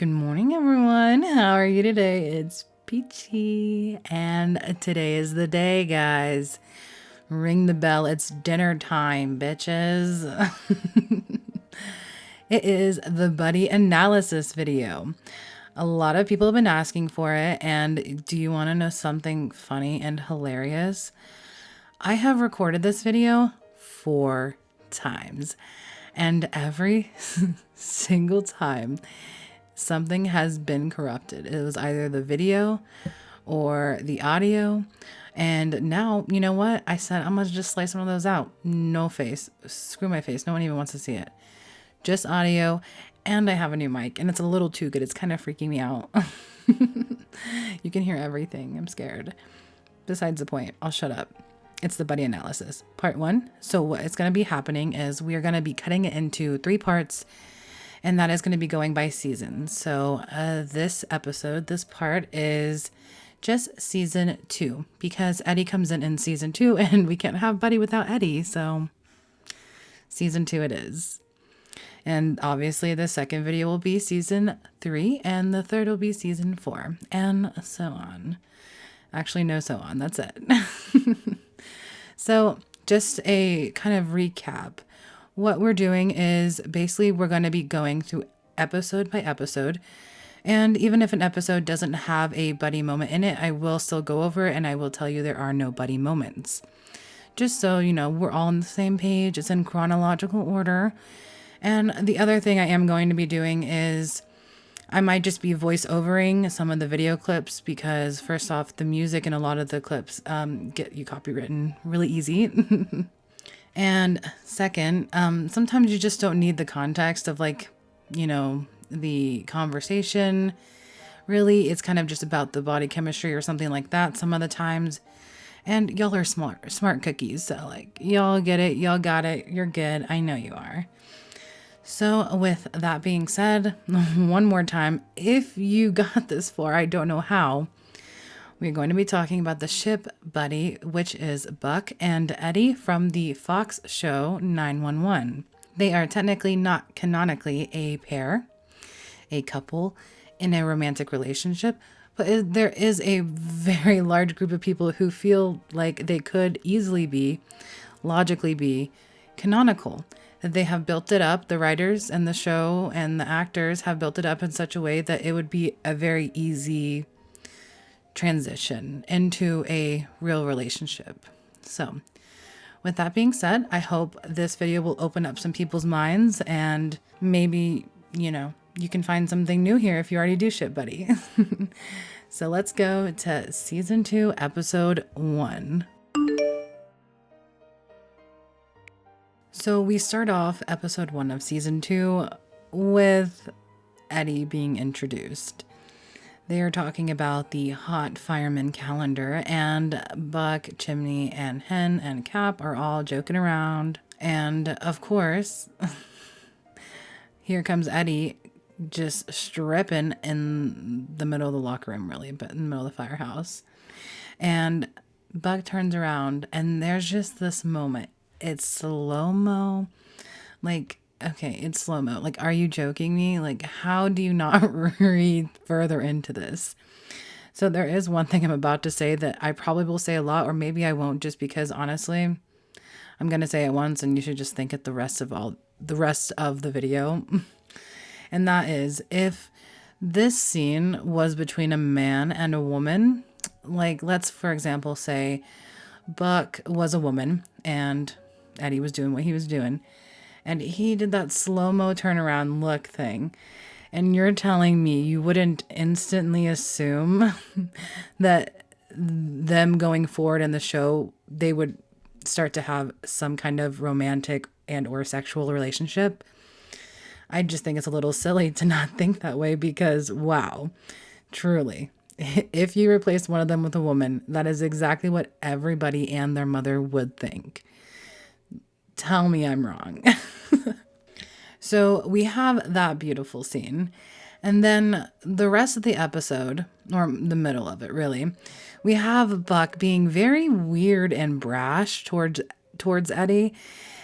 Good morning, everyone. How are you today? It's Peachy, and today is the day, guys. Ring the bell. It's dinner time, bitches. It is the Buddie analysis video. A lot of people have been asking for it, and do you want to know something funny and hilarious? I have recorded this video 4 times, and every single time something has been corrupted. It was either the video or the audio. And now, you know what? I said, I'm going to just slice one of those out. No face. Screw my face. No one even wants to see it. Just audio. And I have a new mic. And it's a little too good. It's kind of freaking me out. You can hear everything. I'm scared. Besides the point, I'll shut up. It's the Buddie analysis. Part 1. So what is going to be happening is we are going to be cutting it into 3 parts. And that is going to be going by season. So this part is just season 2 because Eddie comes in season 2 and we can't have Buddie without Eddie. So season 2 it is. And obviously the second video will be season 3 and the third will be season 4 and so on. Actually, no so on. That's it. So just a kind of recap. What we're doing is basically we're going to be going through episode by episode. And even if an episode doesn't have a Buddie moment in it, I will still go over it and I will tell you there are no Buddie moments. Just so you know, we're all on the same page. It's in chronological order. And the other thing I am going to be doing is I might just be voice overing some of the video clips because first off, the music in a lot of the clips get you copywritten really easy. And second, sometimes you just don't need the context of the conversation. Really, it's kind of just about the body chemistry or something like that some of the times. And y'all are smart cookies. So y'all get it. Y'all got it. You're good. I know you are. So with that being said, one more time, if you got this far, I don't know how. We're going to be talking about the ship Buddie, which is Buck and Eddie from the Fox show 911. They are technically not canonically a pair, a couple in a romantic relationship, but there is a very large group of people who feel like they could easily be, logically be, canonical. That they have built it up, the writers and the show and the actors have built it up in such a way that it would be a very easy transition into a real relationship. So with that being said, I hope this video will open up some people's minds and maybe, you can find something new here if you already do ship Buddie. So let's go to season 2, episode 1. So we start off episode 1 of season 2 with Eddie being introduced. They are talking about the hot fireman calendar, and Buck, Chimney, and Hen and Cap are all joking around. And of course, here comes Eddie just stripping in the middle of the locker room, really, but in the middle of the firehouse. And Buck turns around, and there's just this moment. It's slow-mo, okay, it's slow-mo. Are you joking me? How do you not read further into this? So there is one thing I'm about to say that I probably will say a lot, or maybe I won't, just because honestly, I'm going to say it once and you should just think it the rest of the video. And that is, if this scene was between a man and a woman, let's, for example, say Buck was a woman and Eddie was doing what he was doing. And he did that slow-mo turnaround look thing. And you're telling me you wouldn't instantly assume that them going forward in the show, they would start to have some kind of romantic and or sexual relationship? I just think it's a little silly to not think that way because, wow, truly, if you replace one of them with a woman, that is exactly what everybody and their mother would think. Tell me I'm wrong. So we have that beautiful scene. And then the rest of the episode, or the middle of it really, we have Buck being very weird and brash towards Eddie.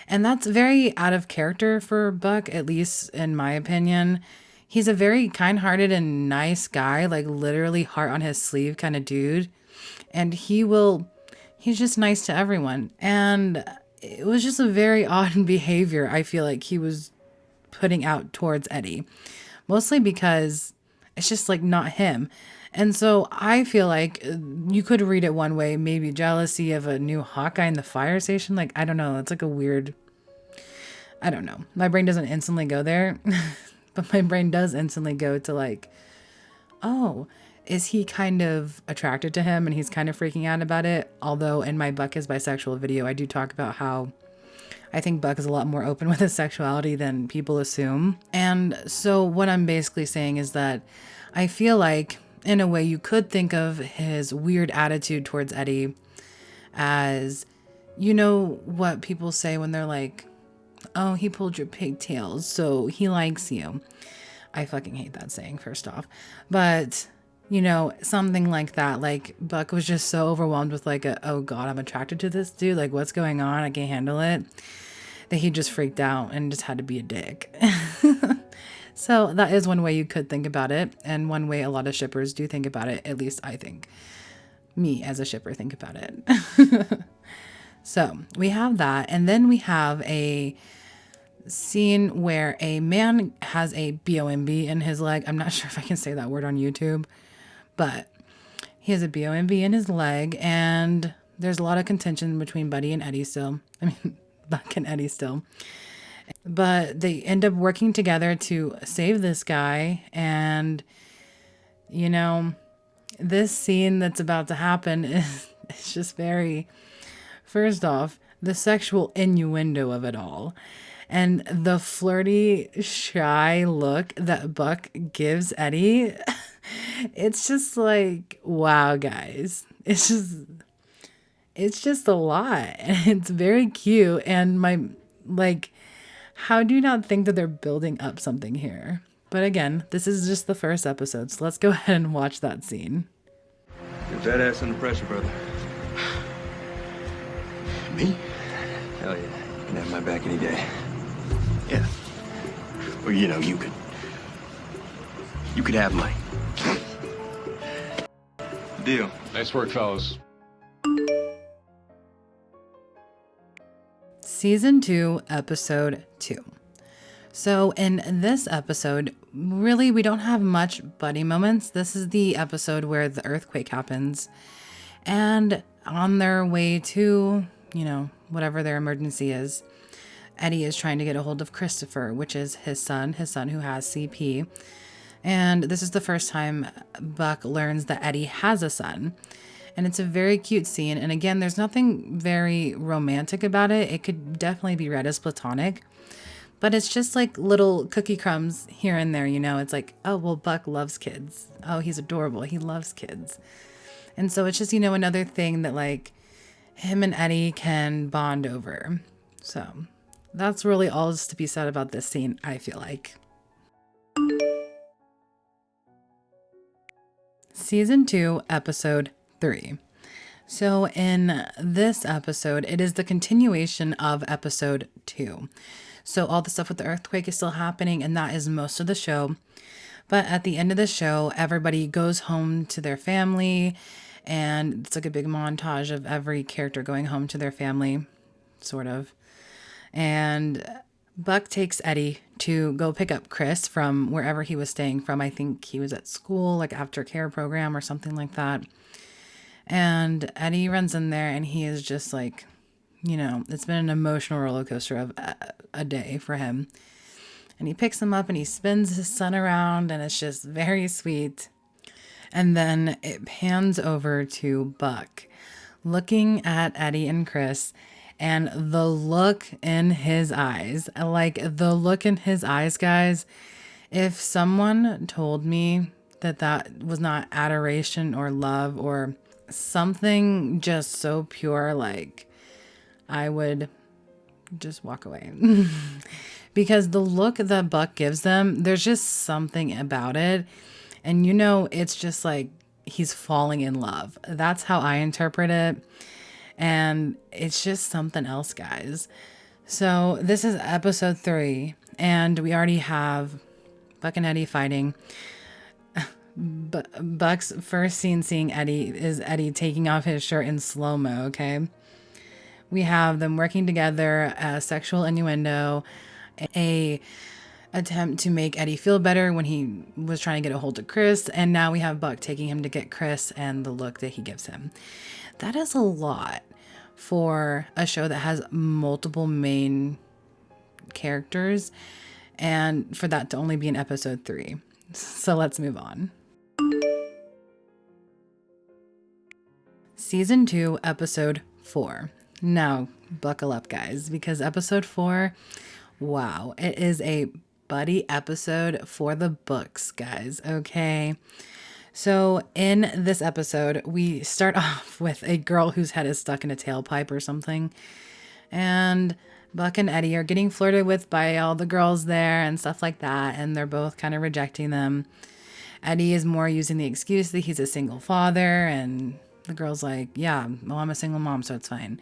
And that's very out of character for Buck, at least in my opinion. He's a very kind-hearted and nice guy, like literally heart on his sleeve kind of dude. And he's just nice to everyone. And it was just a very odd behavior I feel like he was putting out towards Eddie. Mostly because it's just like not him. And so I feel like you could read it one way, maybe jealousy of a new Hawkeye in the fire station. Like, I don't know. It's like a weird, I don't know. My brain doesn't instantly go there, but my brain does instantly go to like, oh, is he kind of attracted to him and he's kind of freaking out about it? Although in my Buck is bisexual video, I do talk about how I think Buck is a lot more open with his sexuality than people assume. And so what I'm basically saying is that I feel like, in a way, you could think of his weird attitude towards Eddie as, you know, what people say when they're like, oh, he pulled your pigtails, so he likes you. I fucking hate that saying, first off. But, you know, something like that. Like, Buck was just so overwhelmed with like, oh God, I'm attracted to this dude. Like, what's going on? I can't handle it. That he just freaked out and just had to be a dick. So that is one way you could think about it. And one way a lot of shippers do think about it. At least I think. Me as a shipper think about it. So we have that. And then we have a scene where a man has a BOMB in his leg. I'm not sure if I can say that word on YouTube. But he has a BOMB in his leg. And there's a lot of contention between Buddie and Eddie still. I mean, Buck and Eddie still. But they end up working together to save this guy. And, you know, this scene that's about to happen is it's just very, first off, the sexual innuendo of it all. And the flirty, shy look that Buck gives Eddie. It's just like, wow, guys. It's just a lot. It's very cute. And how do you not think that they're building up something here? But again, this is just the first episode, so let's go ahead and watch that scene. Get that ass under pressure, brother. Me? Hell yeah. You can have my back any day. Yeah. Well, you know, you could have mine. Deal. Nice work, fellas. Season 2, Episode 2. So in this episode, really, we don't have much Buddie moments. This is the episode where the earthquake happens. And on their way to, you know, whatever their emergency is, Eddie is trying to get a hold of Christopher, which is his son who has CP. And this is the first time Buck learns that Eddie has a son. And it's a very cute scene. And again, there's nothing very romantic about it. It could definitely be read as platonic. But it's just like little cookie crumbs here and there, you know. It's like, oh, well, Buck loves kids. Oh, he's adorable. He loves kids. And so it's just, you know, another thing that like him and Eddie can bond over. So that's really all is to be said about this scene, I feel like. Season 2, Episode 3. So in this episode, it is the continuation of Episode 2. So all the stuff with the earthquake is still happening, and that is most of the show. But at the end of the show, everybody goes home to their family, and it's like a big montage of every character going home to their family, sort of. And Buck takes Eddie to go pick up Chris from wherever he was staying from. I think he was at school, like aftercare program or something like that. And Eddie runs in there and he is just like, you know, it's been an emotional roller coaster of a day for him. And he picks him up and he spins his son around and it's just very sweet. And then it pans over to Buck looking at Eddie and Chris, and the look in his eyes, like the look in his eyes, guys, if someone told me that that was not adoration or love or something just so pure, like I would just walk away. Because the look that Buck gives them, there's just something about it. And you know, it's just like he's falling in love. That's how I interpret it. And it's just something else, guys. So this is episode 3. And we already have Buck and Eddie fighting. Buck's first scene seeing Eddie is Eddie taking off his shirt in slow-mo, okay? We have them working together, a sexual innuendo, a attempt to make Eddie feel better when he was trying to get a hold of Chris, and now we have Buck taking him to get Chris and the look that he gives him. That is a lot for a show that has multiple main characters, and for that to only be in episode 3. So let's move on. Season 2, episode 4. Now, buckle up, guys, because episode 4, wow, it is a Buddie episode for the books, guys, okay? So in this episode, we start off with a girl whose head is stuck in a tailpipe or something, and Buck and Eddie are getting flirted with by all the girls there and stuff like that, and they're both kind of rejecting them. Eddie is more using the excuse that he's a single father, and the girl's like, yeah, well, I'm a single mom, so it's fine.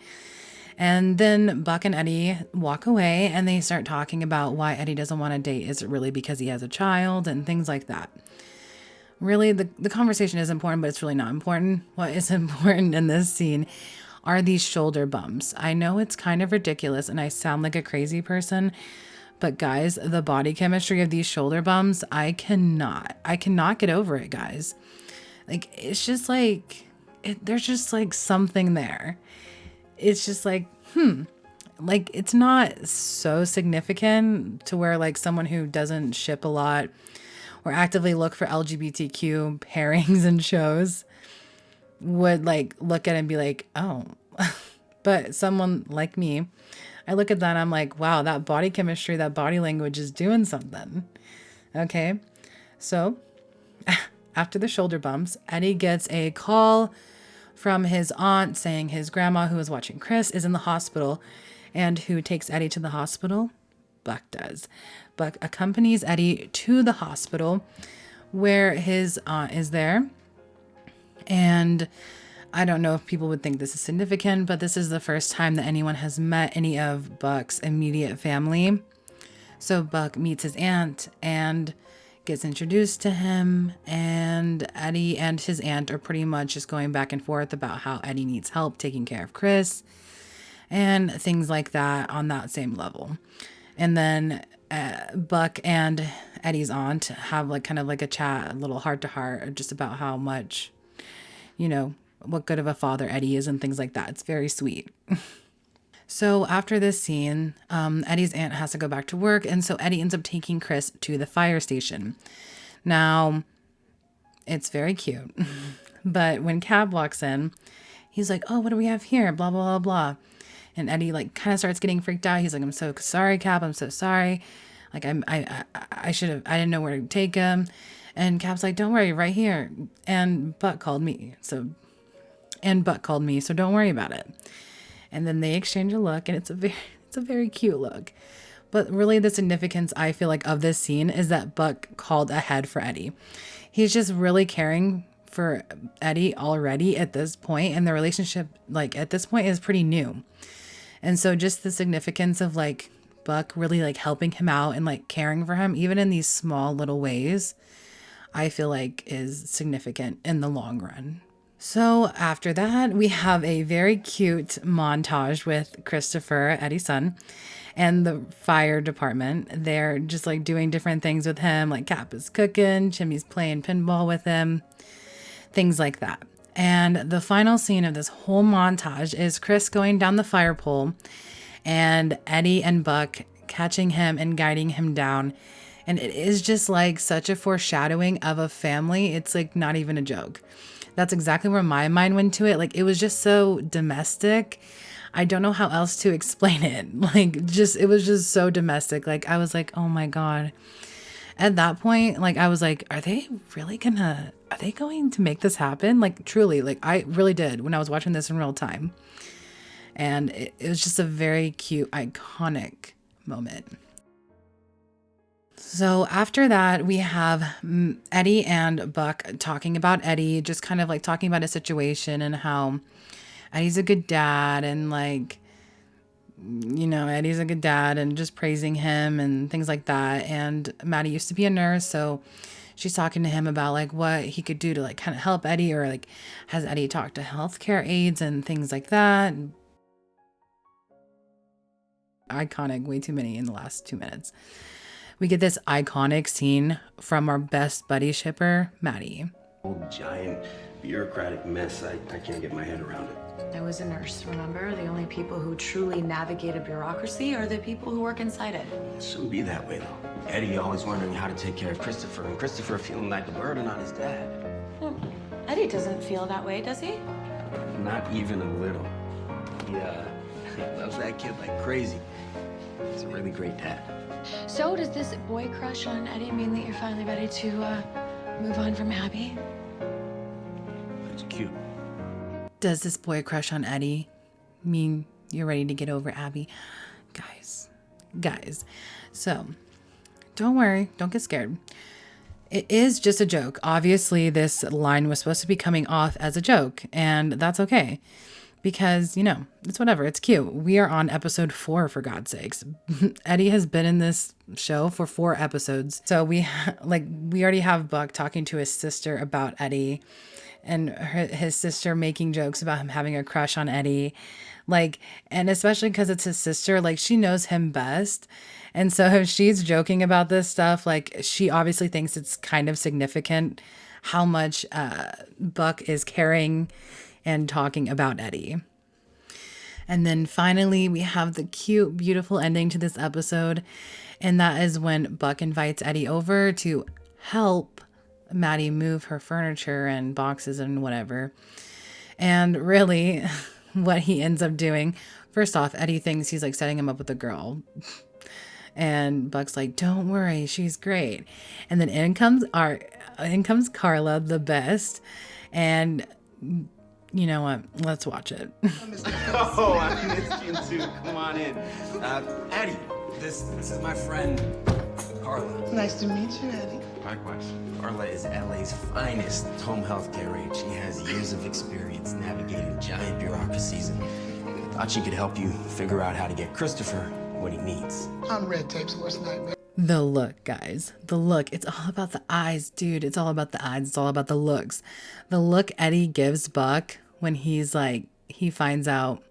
And then Buck and Eddie walk away, and they start talking about why Eddie doesn't want to date. Is it really because he has a child and things like that? Really, the conversation is important, but it's really not important. What is important in this scene are these shoulder bumps. I know it's kind of ridiculous and I sound like a crazy person, but guys, the body chemistry of these shoulder bumps, I cannot get over it, guys. Like, it's just like, there's just like something there. It's just like, like, it's not so significant to where like someone who doesn't ship a lot or actively look for LGBTQ pairings in shows would like look at it and be like, oh, but someone like me, I look at that and I'm like, wow, that body chemistry, that body language is doing something. Okay. So after the shoulder bumps, Eddie gets a call from his aunt saying his grandma, who is watching Chris, is in the hospital. And who takes Eddie to the hospital? Buck does. Buck accompanies Eddie to the hospital where his aunt is there. And I don't know if people would think this is significant, but this is the first time that anyone has met any of Buck's immediate family. So Buck meets his aunt and gets introduced to him, and Eddie and his aunt are pretty much just going back and forth about how Eddie needs help taking care of Chris and things like that on that same level. And then Buck and Eddie's aunt have like kind of like a chat, a little heart to heart, just about how much, you know, what good of a father Eddie is and things like that. It's very sweet. So after this scene, Eddie's aunt has to go back to work, and so Eddie ends up taking Chris to the fire station. Now, it's very cute, but when Cab walks in, he's like, oh, what do we have here? Blah, blah, blah, blah. And Eddie like kind of starts getting freaked out. He's like, I'm so sorry, Cab. I'm so sorry. Like, I didn't know where to take him. And Cab's like, don't worry, right here. And Buck called me. So don't worry about it. And then they exchange a look, and it's a very cute look. But really the significance, I feel like, of this scene is that Buck called ahead for Eddie. He's just really caring for Eddie already at this point, and the relationship, like, at this point is pretty new. And so just the significance of like Buck really like helping him out and like caring for him, even in these small little ways, I feel like is significant in the long run. So after that, we have a very cute montage with Christopher, Eddie's son, and the fire department. They're just like doing different things with him, like Cap is cooking, Jimmy's playing pinball with him, things like that. And the final scene of this whole montage is Chris going down the fire pole and Eddie and Buck catching him and guiding him down. And it is just like such a foreshadowing of a family. It's like not even a joke. That's exactly where my mind went to it. Like, it was just so domestic. I don't know how else to explain it. Like, it was just so domestic. Like, I was like, oh my God. At that point, like, I was like, are they going to make this happen? Like, truly, like, I really did when I was watching this in real time. And it was just a very cute, iconic moment. So after that, we have Eddie and Buck talking about Eddie, just kind of like talking about his situation and how Eddie's a good dad and like Eddie's a good dad and just praising him and things like that. And Maddie used to be a nurse, so she's talking to him about like what he could do to like kind of help Eddie, or like has Eddie talked to healthcare aides and things like that. Iconic, way too many in the last 2 minutes. We get this iconic scene from our best buddy shipper, Maddie. Old giant bureaucratic mess. I can't get my head around it. I was a nurse, remember? The only people who truly navigate a bureaucracy are the people who work inside it. It shouldn't be that way, though. Eddie always wondering how to take care of Christopher, and Christopher feeling like a burden on his dad. Eddie doesn't feel that way, does he? Not even a little. He loves that kid like crazy. He's a really great dad. So does this boy crush on Eddie mean that you're finally ready to move on from Abby? It's cute. Does this boy crush on Eddie mean you're ready to get over Abby? Guys. So, don't worry. Don't get scared. It is just a joke. Obviously, this line was supposed to be coming off as a joke, and that's okay. Because, it's whatever. It's cute. We are on episode 4, for God's sakes. Eddie has been in this show for 4 episodes. So we already have Buck talking to his sister about Eddie, and his sister making jokes about him having a crush on Eddie. And especially because it's his sister, she knows him best. And so if she's joking about this stuff, she obviously thinks it's kind of significant how much Buck is caring and talking about Eddie. And then finally, we have the cute, beautiful ending to this episode. And that is when Buck invites Eddie over to help Maddie move her furniture and boxes and whatever. And really, what he ends up doing, first off, Eddie thinks he's setting him up with a girl. And Buck's like, don't worry, she's great. And then in comes Carla, the best. And you know what? Let's watch it. Oh, I missed you too. Come on in. Eddie, this is my friend, Carla. Nice to meet you, Eddie. Likewise. Carla is LA's finest home health care aide. She has years of experience navigating giant bureaucracies, and thought she could help you figure out how to get Christopher what he needs. I'm red tape's worst nightmare. The look, guys. The look. It's all about the eyes, dude. It's all about the eyes. It's all about the looks. The look Eddie gives Buck when he's he finds out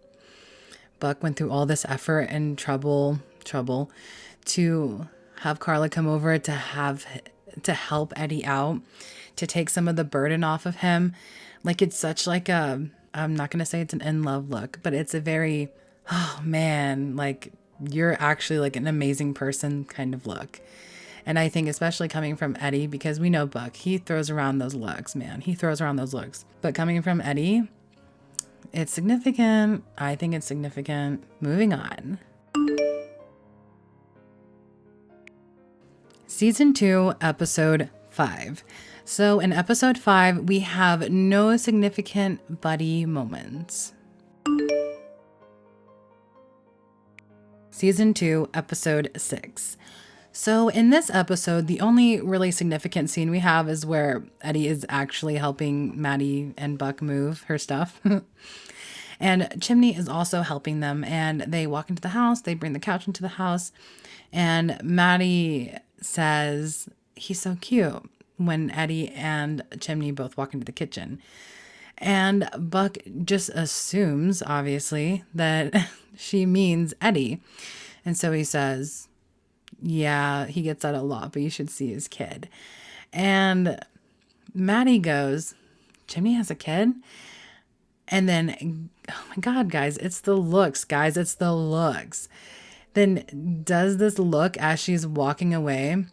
Buck went through all this effort and trouble to have Carla come over to help Eddie out, to take some of the burden off of him. It's such I'm not going to say it's an in love look, but it's a very, oh man, you're actually an amazing person kind of look. And I think especially coming from Eddie, because we know Buck, he throws around those looks, man. He throws around those looks. But coming from Eddie, it's significant. I think it's significant. Moving on. Season 2, episode 5. So in episode 5, we have no significant buddy moments. Season 2, episode 6. So in this episode, the only really significant scene we have is where Eddie is actually helping Maddie and Buck move her stuff. And Chimney is also helping them, and they walk into the house, they bring the couch into the house, and Maddie says he's so cute when Eddie and Chimney both walk into the kitchen. And Buck just assumes, obviously, that she means Eddie. And so he says, yeah, he gets that a lot, but you should see his kid. And Maddie goes, Chimney has a kid? And then, oh my God, guys, it's the looks, guys. It's the looks. Then does this look as she's walking away.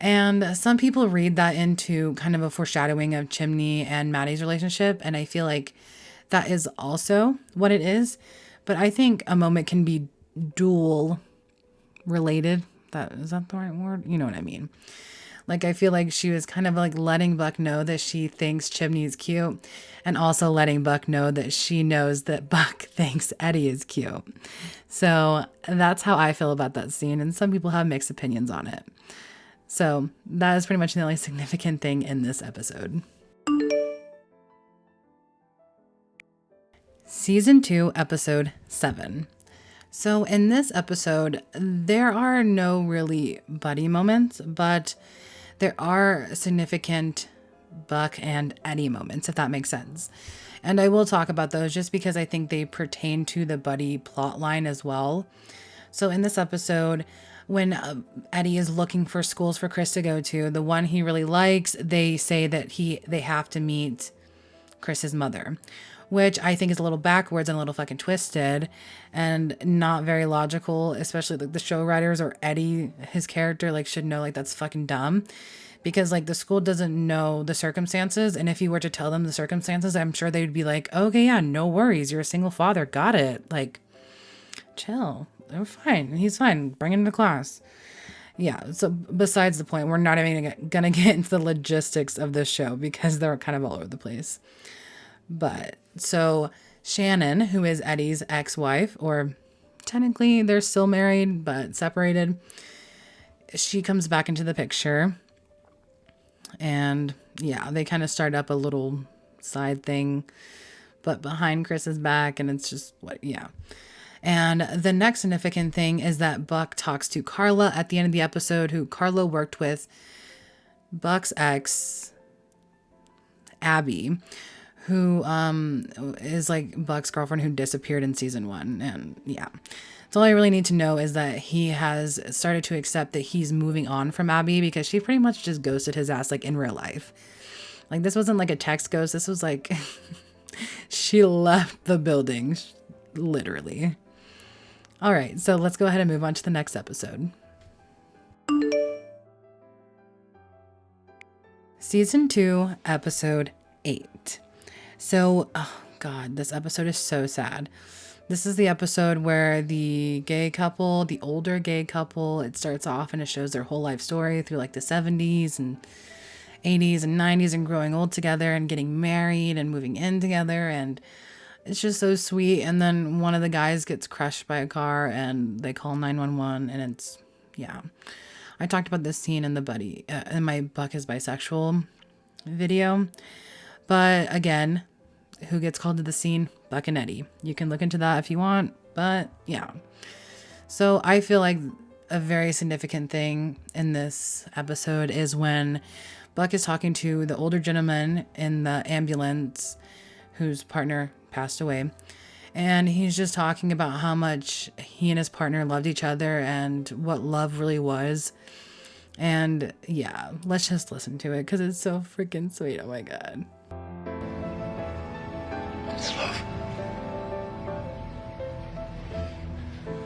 And some people read that into kind of a foreshadowing of Chimney and Maddie's relationship. And I feel like that is also what it is. But I think a moment can be dual related. Is that the right word? You know what I mean? I feel like she was kind of letting Buck know that she thinks Chimney is cute, and also letting Buck know that she knows that Buck thinks Eddie is cute. So that's how I feel about that scene. And some people have mixed opinions on it. So that is pretty much the only significant thing in this episode. Season 2, episode 7. So in this episode, there are no really buddy moments, but there are significant Buck and Eddie moments, if that makes sense. And I will talk about those just because I think they pertain to the buddy plot line as well. So in this episode, when Eddie is looking for schools for Chris to go to, the one he really likes, they say that they have to meet Chris's mother, which I think is a little backwards and a little fucking twisted and not very logical, especially like the show writers or Eddie, his character, like should know like that's fucking dumb because like the school doesn't know the circumstances. And if you were to tell them the circumstances, I'm sure they'd be like, okay, yeah, no worries. You're a single father. Got it. Like, chill. They're fine. He's fine. Bring him to class. Yeah. So besides the point, we're not even gonna get into the logistics of this show because they're kind of all over the place. But so Shannon, who is Eddie's ex-wife, or technically they're still married but separated, she comes back into the picture. And yeah, they kind of start up a little side thing, but behind Chris's back. And it's just yeah. And the next significant thing is that Buck talks to Carla at the end of the episode, who Carla worked with Buck's ex, Abby, who is like Buck's girlfriend who disappeared in season 1. And yeah, that's all I really need to know is that he has started to accept that he's moving on from Abby because she pretty much just ghosted his ass like in real life. Like this wasn't like a text ghost. This was like she left the building, literally. All right, so let's go ahead and move on to the next episode. Season 2, episode 8. So, oh God, this episode is so sad. This is the episode where the gay couple, the older gay couple, it starts off and it shows their whole life story through like the 70s and 80s and 90s and growing old together and getting married and moving in together. And it's just so sweet. And then one of the guys gets crushed by a car and they call 911 and it's, yeah. I talked about this scene in the Buddie, in my Buck is Bisexual video. But again, who gets called to the scene? Buck and Eddie. You can look into that if you want, but yeah. So I feel like a very significant thing in this episode is when Buck is talking to the older gentleman in the ambulance whose partner passed away. And he's just talking about how much he and his partner loved each other and what love really was. And yeah, let's just listen to it because it's so freaking sweet. Oh my God. It's love.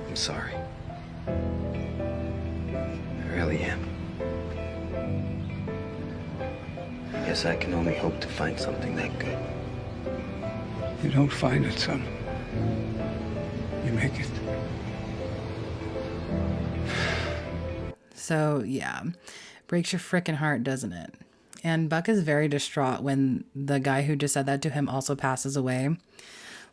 I'm sorry. I really am. I guess I can only hope to find something that good. You don't find it, son. You make it. So yeah, breaks your freaking heart, doesn't it? And Buck is very distraught when the guy who just said that to him also passes away.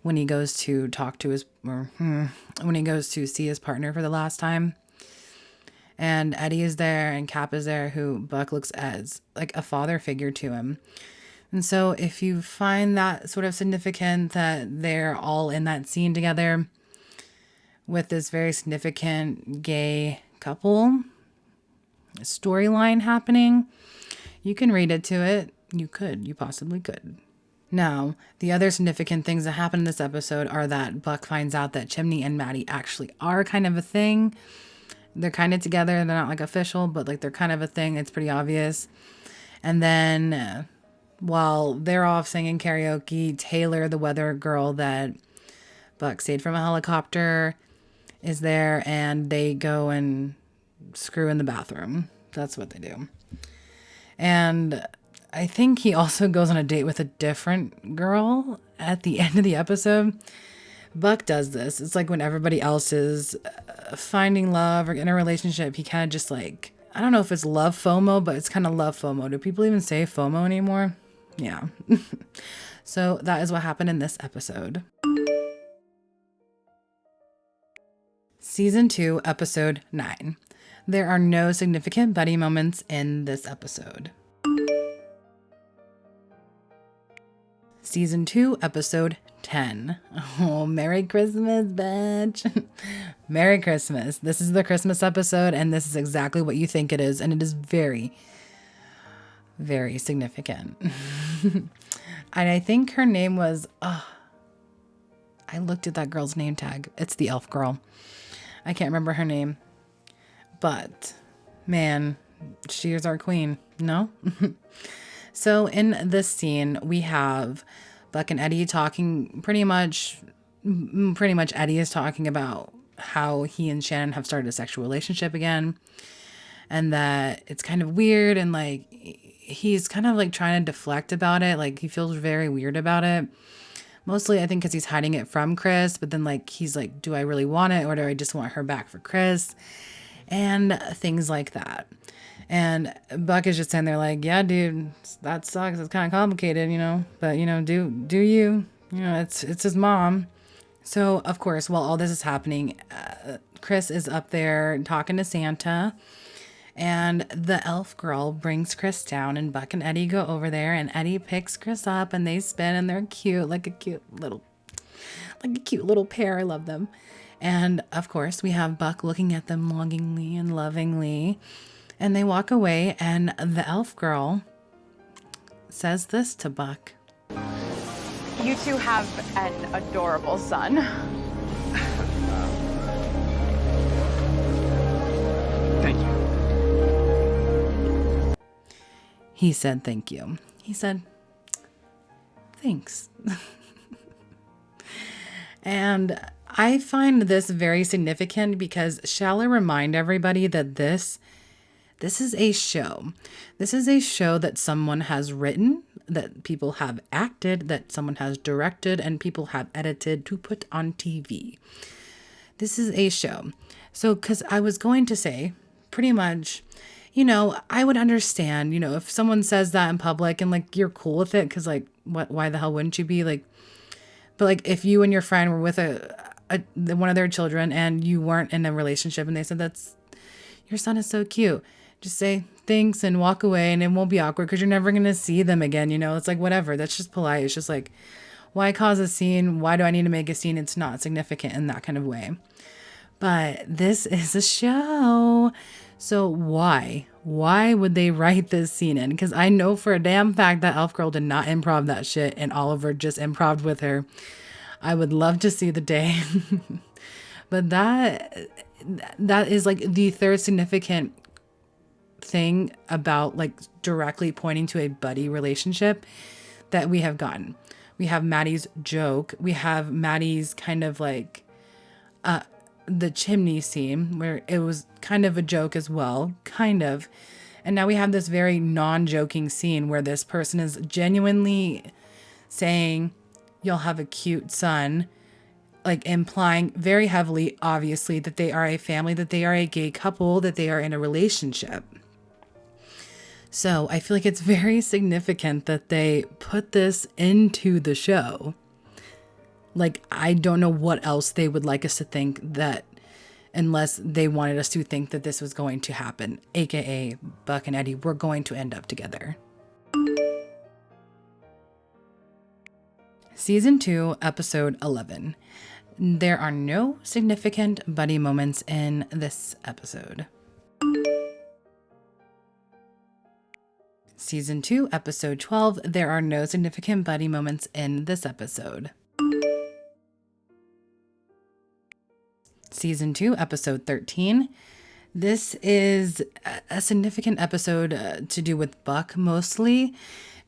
When he goes to talk to when he goes to see his partner for the last time. And Eddie is there and Cap is there, who Buck looks as like a father figure to him. And so if you find that sort of significant that they're all in that scene together with this very significant gay couple storyline happening, you can read into it. You possibly could. Now, the other significant things that happen in this episode are that Buck finds out that Chimney and Maddie actually are kind of a thing. They're kind of together. They're not like official, but like they're kind of a thing. It's pretty obvious. And then while they're off singing karaoke, Taylor, the weather girl that Buck saved from a helicopter, is there, and they go and screw in the bathroom. That's what they do. And I think he also goes on a date with a different girl at the end of the episode. Buck does this. It's like when everybody else is finding love or in a relationship, he kind of just like, I don't know if it's love FOMO, but it's kind of love FOMO. Do people even say FOMO anymore? Yeah. So that is what happened in this episode. Season 2, episode 9. There are no significant buddy moments in this episode. Season 2, Episode 10. Oh, Merry Christmas, bitch. Merry Christmas. This is the Christmas episode, and this is exactly what you think it is, and it is very, very significant. And I think her name was, I looked at that girl's name tag. It's the elf girl. I can't remember her name. But, man, she is our queen. No? So in this scene, we have Buck and Eddie talking pretty much Eddie is talking about how he and Shannon have started a sexual relationship again. And that it's kind of weird, and like he's kind of like trying to deflect about it. Like he feels very weird about it. Mostly I think because he's hiding it from Chris, but then like he's like, do I really want it, or do I just want her back for Chris? And things like that. And Buck is just sitting there like, yeah, dude, that sucks. It's kind of complicated, but do you, it's his mom. So of course, while all this is happening, Chris is up there talking to Santa, and the elf girl brings Chris down, and Buck and Eddie go over there, and Eddie picks Chris up, and they spin, and they're cute, like a cute little pair. I love them. And of course, we have Buck looking at them longingly and lovingly, and they walk away, and the elf girl says this to Buck. You two have an adorable son. Thank you. He said, thank you. He said, thanks. And I find this very significant because shall I remind everybody that this is a show. This is a show that someone has written, that people have acted, that someone has directed, and people have edited to put on TV. This is a show. So, because I was going to say, pretty much, I would understand, if someone says that in public and like you're cool with it, because like, why the hell wouldn't you be like? But like, if you and your friend were with one of their children and you weren't in a relationship, and they said your son is so cute, just say thanks and walk away, and it won't be awkward because you're never gonna see them again. It's like whatever. That's just polite. It's just like, why cause a scene? Why do I need to make a scene? It's not significant in that kind of way. But this is a show. So why would they write this scene in? Because I know for a damn fact that elf girl did not improv that shit, and Oliver just improv'd with her. I would love to see the day. But that is like the third significant thing about like directly pointing to a buddy relationship that we have gotten. We have Maddie's joke. We have Maddie's kind of like the chimney scene where it was kind of a joke as well, kind of. And now we have this very non-joking scene where this person is genuinely saying, you'll have a cute son, like implying very heavily, obviously, that they are a family, that they are a gay couple, that they are in a relationship. So I feel like it's very significant that they put this into the show. Like, I don't know what else they would like us to think, that unless they wanted us to think that this was going to happen, aka Buck and Eddie were going to end up together. Season 2, Episode 11. There are no significant buddy moments in this episode. Season 2, Episode 12. There are no significant buddy moments in this episode. Season 2, Episode 13. This is a significant episode to do with Buck mostly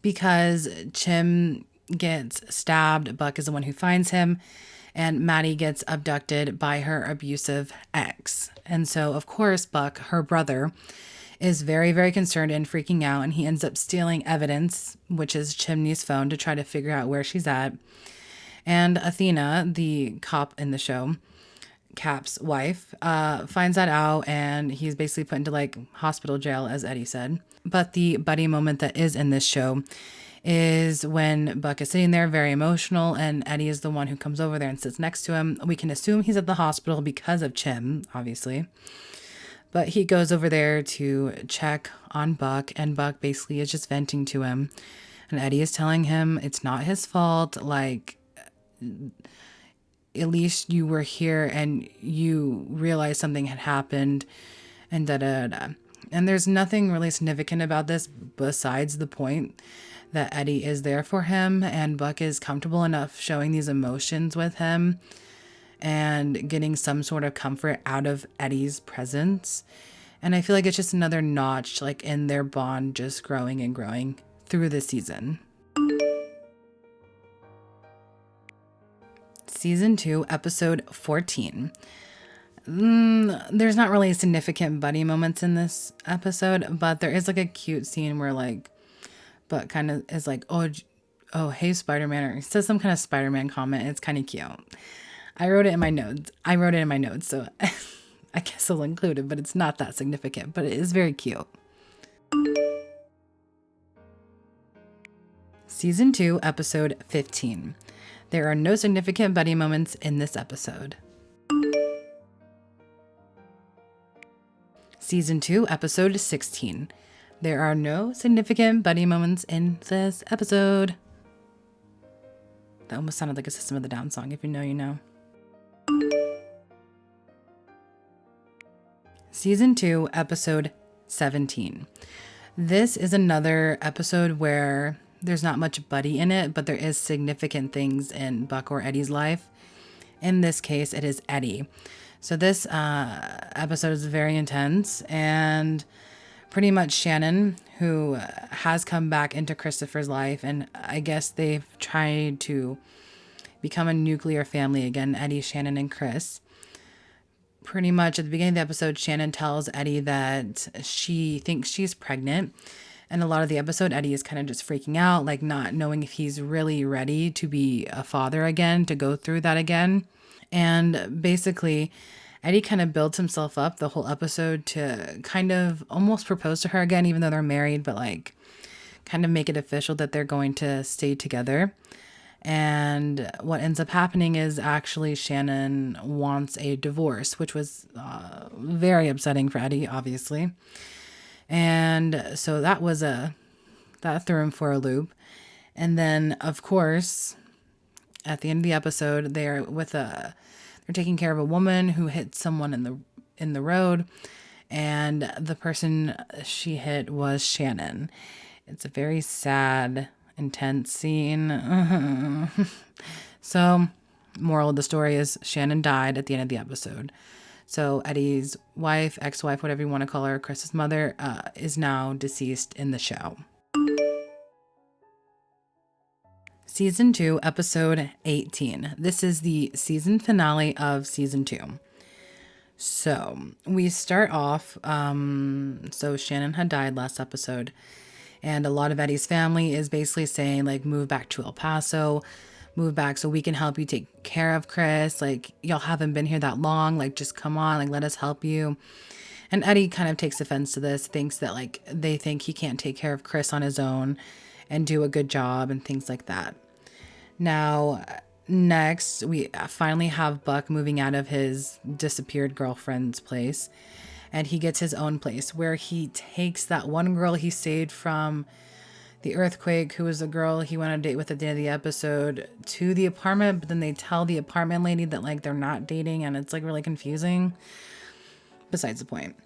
because Chim gets stabbed. Buck is the one who finds him, and Maddie gets abducted by her abusive ex. And so, of course, Buck, her brother, is very, very concerned and freaking out, and he ends up stealing evidence, which is Chimney's phone, to try to figure out where she's at. And Athena, the cop in the show, Cap's wife, finds that out, and he's basically put into like hospital jail, as Eddie said. But the buddy moment that is in this show is when Buck is sitting there very emotional, and Eddie is the one who comes over there and sits next to him. We can assume he's at the hospital because of Chim, obviously. But he goes over there to check on Buck, and Buck basically is just venting to him. And Eddie is telling him it's not his fault. Like, at least you were here and you realized something had happened, and da da da. And there's nothing really significant about this besides the point that Eddie is there for him, and Buck is comfortable enough showing these emotions with him and getting some sort of comfort out of Eddie's presence. And I feel like it's just another notch like in their bond, just growing and growing through the season. Season 2, episode 14. There's not really significant buddy moments in this episode, but there is like a cute scene where like Buck kind of is like, oh, hey, Spider-Man, or he says some kind of Spider-Man comment. It's kind of cute. I wrote it in my notes, so I guess I'll include it, but it's not that significant, but it is very cute. Season 2, episode 15. There are no significant buddy moments in this episode. Season 2, episode 16. There are no significant buddy moments in this episode. That almost sounded like a System of the Down song. If you know, you know. Season 2, episode 17. This is another episode where there's not much Buddy in it, but there is significant things in Buck or Eddie's life. In this case, it is Eddie. So this episode is very intense, and pretty much Shannon, who has come back into Christopher's life, and I guess they've tried to become a nuclear family again, Eddie, Shannon, and Chris. Pretty much at the beginning of the episode, Shannon tells Eddie that she thinks she's pregnant. And a lot of the episode, Eddie is kind of just freaking out, like not knowing if he's really ready to be a father again, to go through that again. And basically, Eddie kind of builds himself up the whole episode to kind of almost propose to her again, even though they're married, but like kind of make it official that they're going to stay together. And what ends up happening is actually Shannon wants a divorce, which was very upsetting for Eddie, obviously. And so that threw him for a loop. And then, of course, at the end of the episode, they're taking care of a woman who hit someone in the road, and the person she hit was Shannon. It's a very sad, intense scene. So, moral of the story is Shannon died at the end of the episode. So Eddie's wife, ex-wife, whatever you want to call her, Chris's mother, is now deceased in the show. Season 2, episode 18. This is the season finale of season 2. So we start off, so Shannon had died last episode, and a lot of Eddie's family is basically saying, like, move back to El Paso, move back so we can help you take care of Chris. Like, y'all haven't been here that long. Like, just come on, like, let us help you. And Eddie kind of takes offense to this, thinks that, like, they think he can't take care of Chris on his own and do a good job and things like that. Now, next, we finally have Buck moving out of his disappeared girlfriend's place, and he gets his own place where he takes that one girl he saved from the earthquake, who was the girl he went on a date with at the end of the episode, to the apartment, but then they tell the apartment lady that, like, they're not dating, and it's, like, really confusing. Besides the point.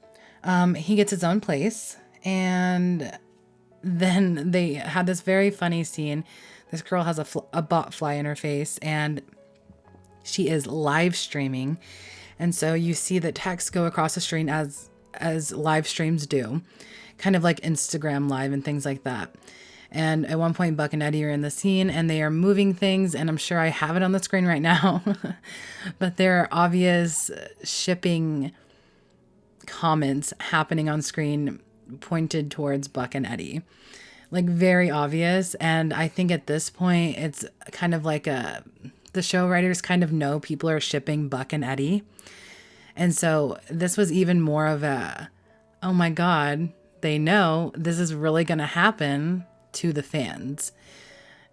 He gets his own place, and then they had this very funny scene. This girl has a bot fly in her face, and she is live streaming, and so you see the text go across the screen as live streams do, kind of like Instagram Live and things like that. And at one point, Buck and Eddie are in the scene, and they are moving things, and I'm sure I have it on the screen right now, but there are obvious shipping comments happening on screen pointed towards Buck and Eddie. Like, very obvious. And I think at this point, it's kind of like the show writers kind of know people are shipping Buck and Eddie. And so this was even more of a, oh my God, they know this is really going to happen to the fans.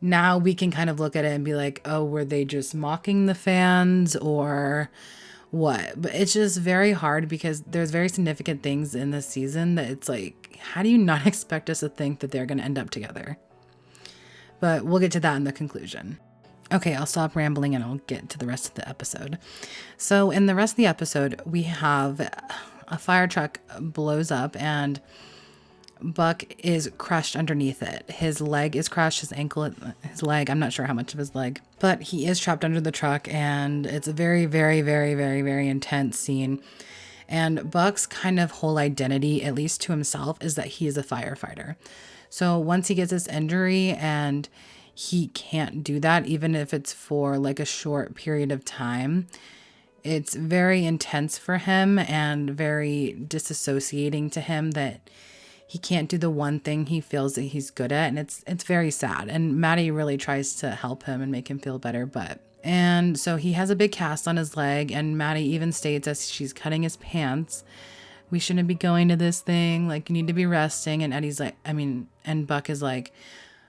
Now we can kind of look at it and be like, oh, were they just mocking the fans or what? But it's just very hard because there's very significant things in this season that it's like, how do you not expect us to think that they're going to end up together? but we'll get to that in the conclusion. Okay, I'll stop rambling and I'll get to the rest of the episode. So in the rest of the episode, we have a fire truck blows up and Buck is crushed underneath it. His leg is crushed, his ankle, his leg. I'm not sure how much of his leg, but he is trapped under the truck, and it's a very, very, very, very, very intense scene. And Buck's kind of whole identity, at least to himself, is that he is a firefighter. So once he gets this injury and he can't do that, even if it's for like a short period of time, it's very intense for him and very disassociating to him that he can't do the one thing he feels that he's good at. And it's very sad. And Maddie really tries to help him and make him feel better. And so he has a big cast on his leg. And Maddie even states as she's cutting his pants, we shouldn't be going to this thing. Like, you need to be resting. And Eddie's like, and Buck is like,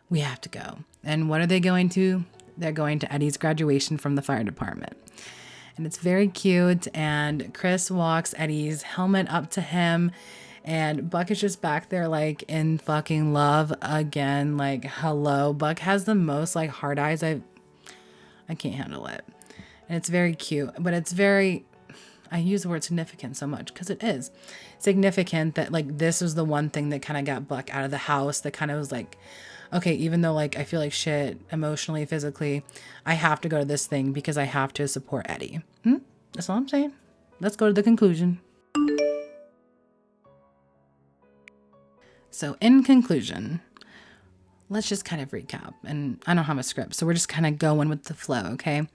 we have to go. And what are they going to? They're going to Eddie's graduation from the fire department. And it's very cute. And Chris walks Eddie's helmet up to him. And Buck is just back there, like, in fucking love again. Like, hello. Buck has the most, like, hard eyes. I can't handle it. And it's very cute. But it's very, I use the word significant so much because it is significant that, like, this was the one thing that kind of got Buck out of the house. That kind of was like, okay, even though, like, I feel like shit emotionally, physically, I have to go to this thing because I have to support Eddie. That's all I'm saying. Let's go to the conclusion. So in conclusion, let's just kind of recap. And I don't have a script, so we're just kind of going with the flow, okay?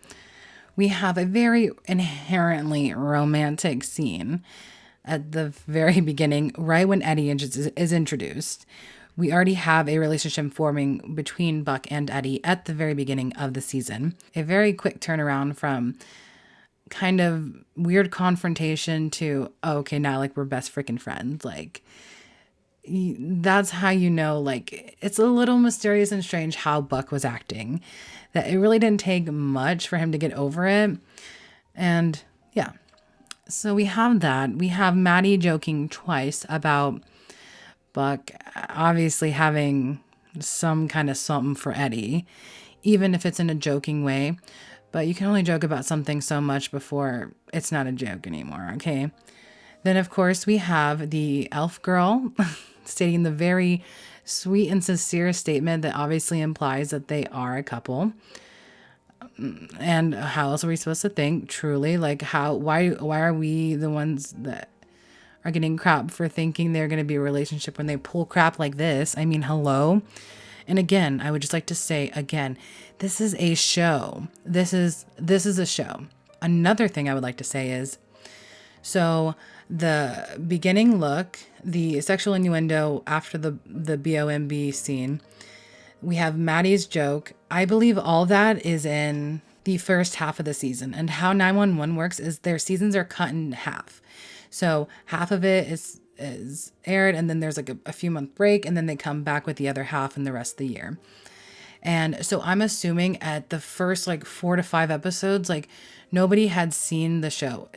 We have a very inherently romantic scene at the very beginning, right when Eddie is introduced. We already have a relationship forming between Buck and Eddie at the very beginning of the season. A very quick turnaround from kind of weird confrontation to, oh, okay, now, like, we're best freaking friends. Like, that's how you know, like, it's a little mysterious and strange how Buck was acting, that it really didn't take much for him to get over it. And yeah, so we have that. We have Maddie joking twice about Buck obviously having some kind of something for Eddie, even if it's in a joking way. But you can only joke about something so much before it's not a joke anymore, okay? Then, of course, we have the elf girl stating the very sweet and sincere statement that obviously implies that they are a couple. And how else are we supposed to think, truly? Like, why are we the ones that are getting crap for thinking they're going to be a relationship when they pull crap like this? I mean, hello? And again, I would just like to say, again, this is a show. This is a show. Another thing I would like to say is, so the beginning look, the sexual innuendo after the BOMB scene, we have Maddie's joke. I believe all that is in the first half of the season. And how 911 works is their seasons are cut in half. So half of it is aired, and then there's like a few month break, and then they come back with the other half in the rest of the year. And so I'm assuming at the first like 4 to 5 episodes, like, nobody had seen the show,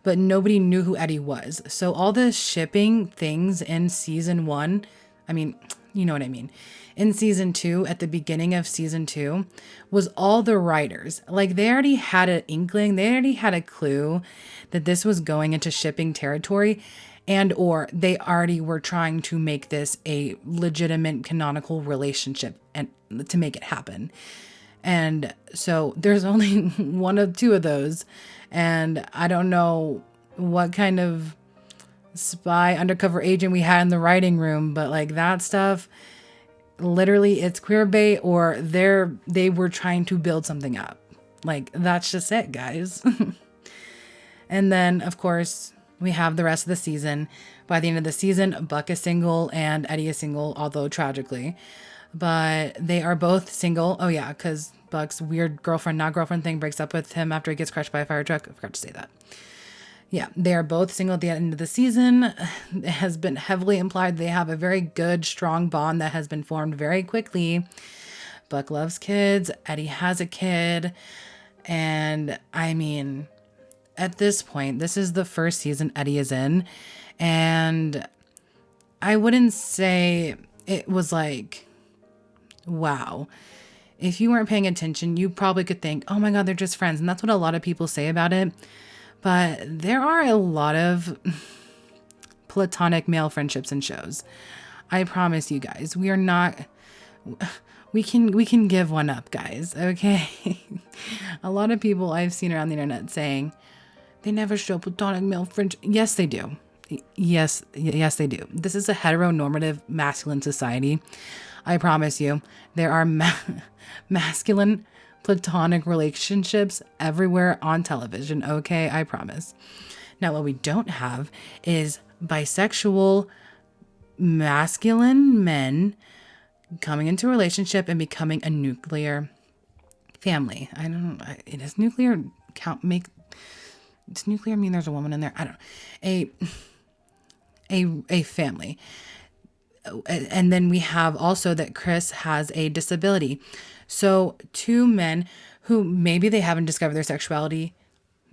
but nobody knew who Eddie was. So all the shipping things in season 1, I mean, you know what I mean. In season 2, at the beginning of season 2, was all the writers. Like, they already had an inkling, they already had a clue that this was going into shipping territory, and or they already were trying to make this a legitimate canonical relationship and to make it happen. And so there's only one of 2 of those. And I don't know what kind of spy undercover agent we had in the writing room, but like that stuff, literally it's queer bait, or they were trying to build something up. Like, that's just it, guys. And then, of course, we have the rest of the season. By the end of the season, Buck is single and Eddie is single, although tragically. But they are both single. Oh, yeah, because Buck's weird girlfriend, not girlfriend thing breaks up with him after he gets crushed by a fire truck. I forgot to say that. Yeah, they are both single at the end of the season. It has been heavily implied they have a very good, strong bond that has been formed very quickly. Buck loves kids. Eddie has a kid. And I mean, at this point, this is the first season Eddie is in. And I wouldn't say it was like wow. If you weren't paying attention, you probably could think, oh my God, they're just friends. And that's what a lot of people say about it. But there are a lot of platonic male friendships in shows. I promise you guys, we are not, we can give one up, guys. Okay. A lot of people I've seen around the internet saying they never show platonic male friendship. Yes, they do. Yes, they do. This is a heteronormative masculine society. I promise you, there are masculine platonic relationships everywhere on television. Okay, I promise. Now, what we don't have is bisexual masculine men coming into a relationship and becoming a nuclear family. I don't know. Does nuclear does nuclear mean there's a woman in there? I don't know. A family. And then we have also that Chris has a disability. So two men who maybe they haven't discovered their sexuality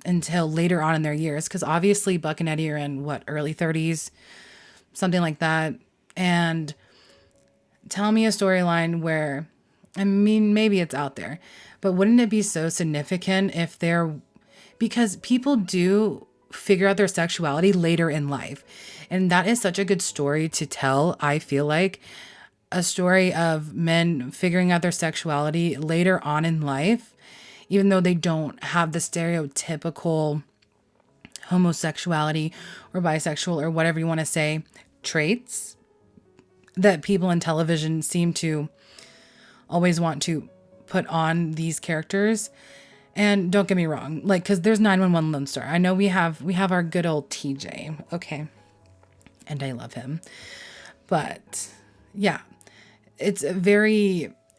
until later on in their years, because obviously Buck and Eddie are in early 30s, something like that. And tell me a storyline where, I mean, maybe it's out there, but wouldn't it be so significant if because people do figure out their sexuality later in life. And that is such a good story to tell. I feel like a story of men figuring out their sexuality later on in life, even though they don't have the stereotypical homosexuality or bisexual or whatever you want to say traits that people in television seem to always want to put on these characters. And don't get me wrong, because there's 911 Lone Star. I know we have our good old TJ, okay, and I love him, but yeah, it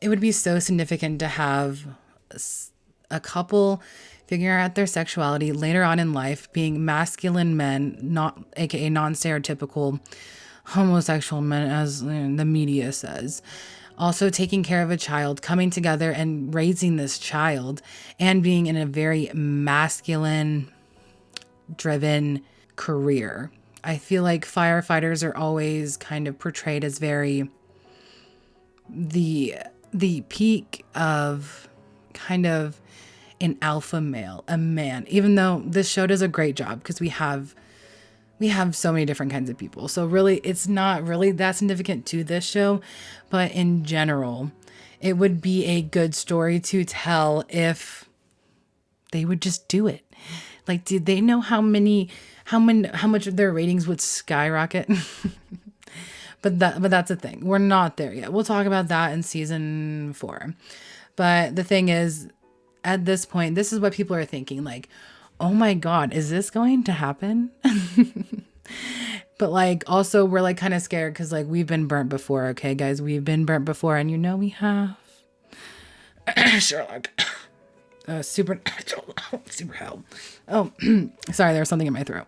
would be so significant to have a couple figure out their sexuality later on in life, being masculine men, aka non-stereotypical homosexual men, as the media says. Also taking care of a child, coming together and raising this child, and being in a very masculine driven career. I feel like firefighters are always kind of portrayed as very the peak of kind of an alpha male, a man, even though this show does a great job because we have so many different kinds of people. So really, it's not really that significant to this show, but in general, it would be a good story to tell if they would just do it. Like, did they know how much of their ratings would skyrocket? But that's the thing. We're not there yet. We'll talk about that in season 4. But the thing is, at this point, this is what people are thinking. Like, oh my God, is this going to happen? But also we're kind of scared because we've been burnt before. Okay, guys, we've been burnt before, and we have. Sherlock. Supernatural. Super hell. Oh, sorry, there was something in my throat.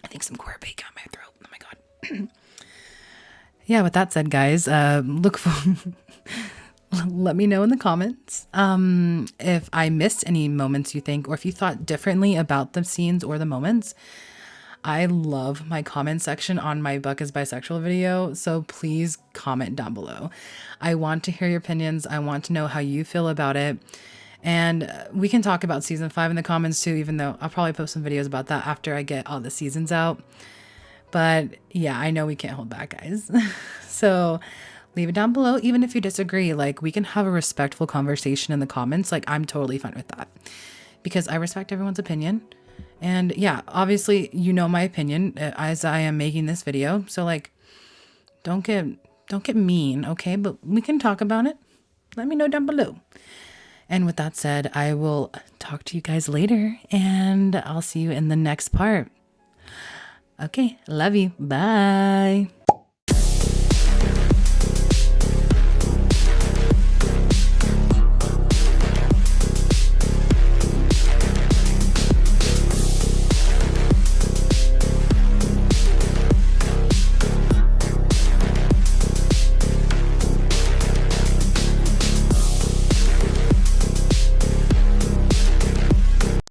I think some corned beef got my throat. Oh my God. Yeah, with that said, guys, look for. Let me know in the comments if I missed any moments you think, or if you thought differently about the scenes or the moments. I love my comment section on my Buck is Bisexual video, so please comment down below. I want to hear your opinions. I want to know how you feel about it. And we can talk about season 5 in the comments too, even though I'll probably post some videos about that after I get all the seasons out. But yeah, I know we can't hold back, guys. So leave it down below. Even if you disagree, we can have a respectful conversation in the comments. I'm totally fine with that because I respect everyone's opinion. And yeah, obviously, my opinion as I am making this video. So don't get mean, okay? But we can talk about it. Let me know down below. And with that said, I will talk to you guys later, and I'll see you in the next part. Okay, love you. Bye.